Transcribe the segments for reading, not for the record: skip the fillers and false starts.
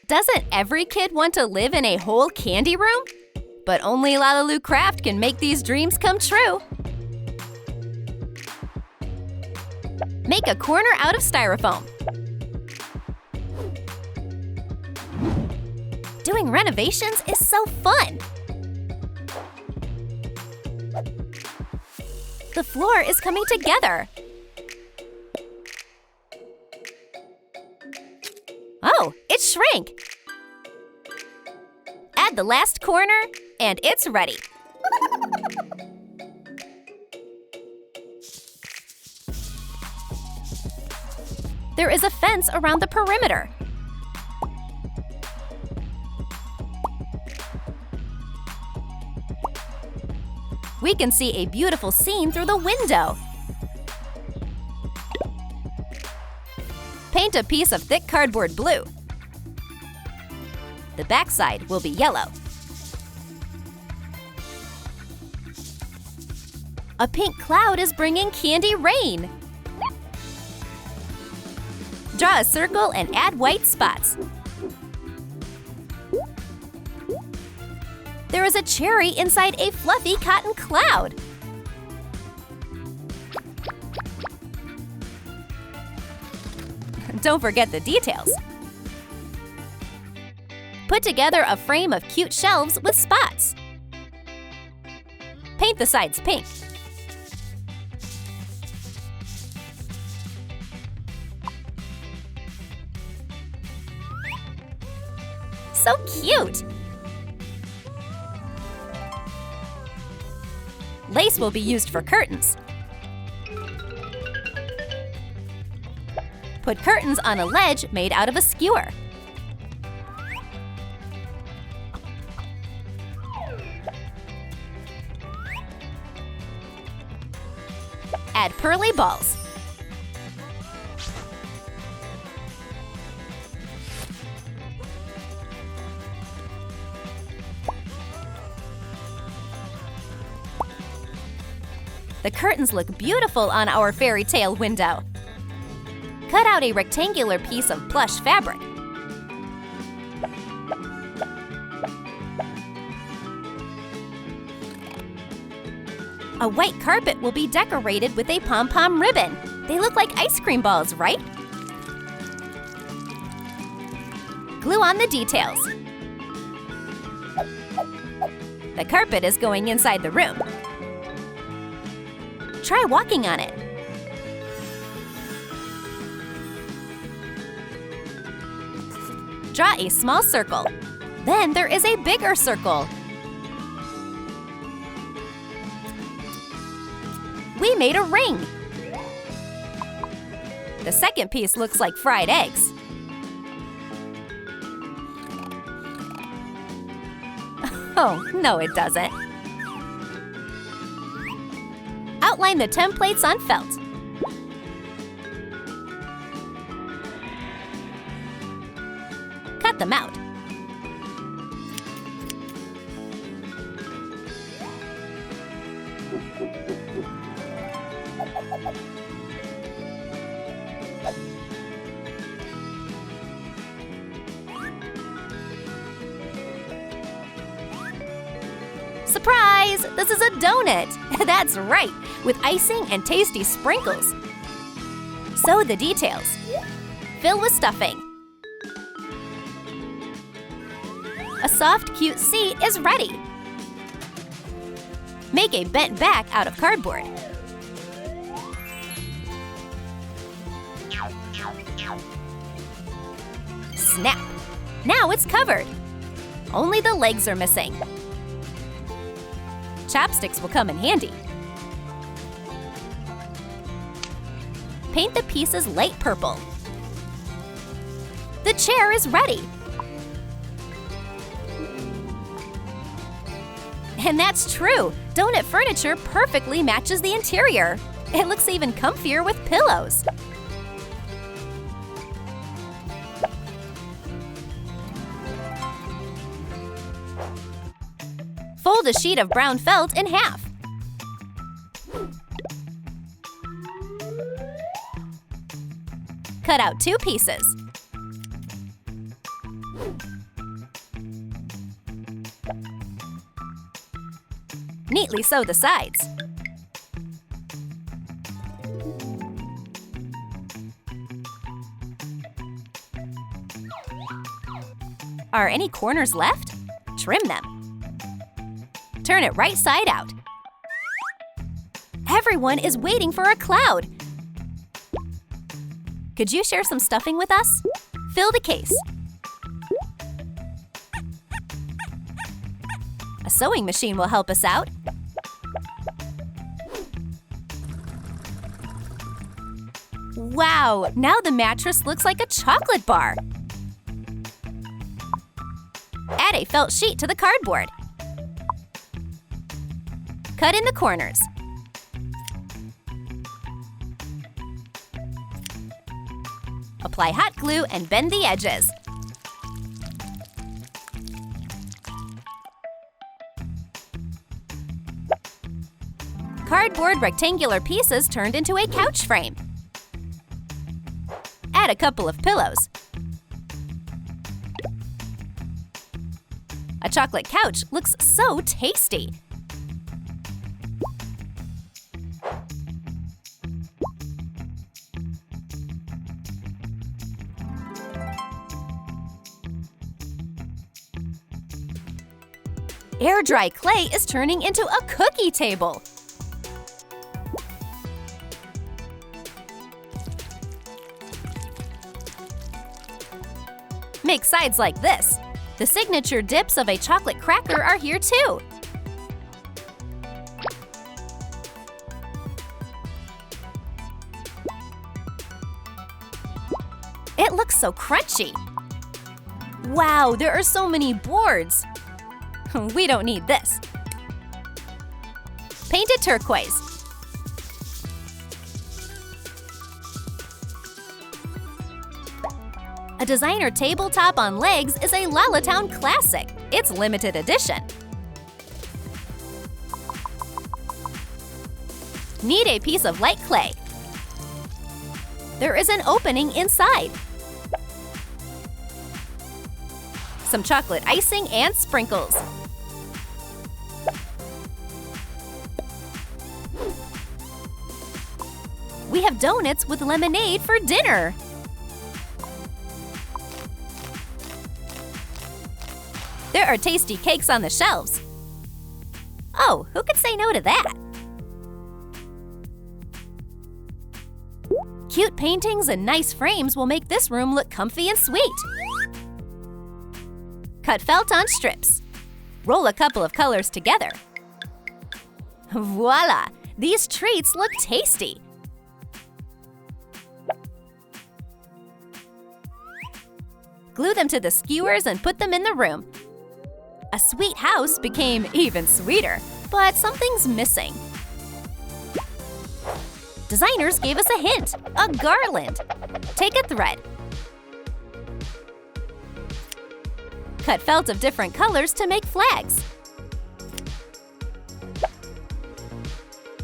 Doesn't every kid want to live in a whole candy room? But only LaLiLu Craft can make these dreams come true. Make a corner out of styrofoam. Doing renovations is so fun! The floor is coming together. Oh, it shrank! Add the last corner, and it's ready. There is a fence around the perimeter. We can see a beautiful scene through the window. Paint a piece of thick cardboard blue. The backside will be yellow. A pink cloud is bringing candy rain. Draw a circle and add white spots. There is a cherry inside a fluffy cotton cloud. Don't forget the details. Put together a frame of cute shelves with spots. Paint the sides pink. So cute! Lace will be used for curtains. Put curtains on a ledge made out of a skewer. Add pearly balls. The curtains look beautiful on our fairy tale window. Cut out a rectangular piece of plush fabric. A white carpet will be decorated with a pom-pom ribbon. They look like ice cream balls, right? Glue on the details. The carpet is going inside the room. Try walking on it. Draw a small circle. Then there is a bigger circle. We made a ring. The second piece looks like fried eggs. Oh, no it doesn't. Outline the templates on felt. Cut them out. Surprise! This is a donut! That's right, with icing and tasty sprinkles. Sew the details. Fill with stuffing. A soft, cute C is ready. Make a bent back out of cardboard. Snap! Now it's covered. Only the legs are missing. Chopsticks will come in handy. Paint the pieces light purple. The chair is ready. And that's true! Donut furniture perfectly matches the interior. It looks even comfier with pillows. Fold a sheet of brown felt in half. Cut out 2 pieces. Neatly sew the sides. Are any corners left? Trim them. Turn it right side out. Everyone is waiting for a cloud. Could you share some stuffing with us? Fill the case. A sewing machine will help us out. Wow, now the mattress looks like a chocolate bar. Add a felt sheet to the cardboard. Cut in the corners. Apply hot glue and bend the edges. Cardboard rectangular pieces turned into a couch frame. Add a couple of pillows. A chocolate couch looks so tasty. Air dry clay is turning into a cookie table. Make sides like this. The signature dips of a chocolate cracker are here too. It looks so crunchy. Wow, there are so many boards. We don't need this. Paint it turquoise. A designer tabletop on legs is a LaLiLu classic. It's limited edition. Need a piece of light clay. There is an opening inside. Some chocolate icing and sprinkles. We have donuts with lemonade for dinner. There are tasty cakes on the shelves. Oh, who could say no to that? Cute paintings and nice frames will make this room look comfy and sweet. Cut felt on strips. Roll a couple of colors together. Voila! These treats look tasty. Glue them to the skewers and put them in the room. A sweet house became even sweeter, but something's missing. Designers gave us a hint, a garland. Take a thread. Cut felt of different colors to make flags.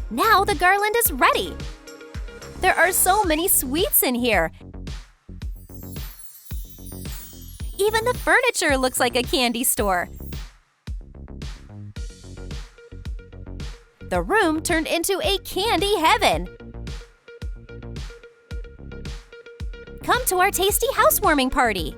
Now the garland is ready. There are so many sweets in here. Even the furniture looks like a candy store. The room turned into a candy heaven. Come to our tasty housewarming party.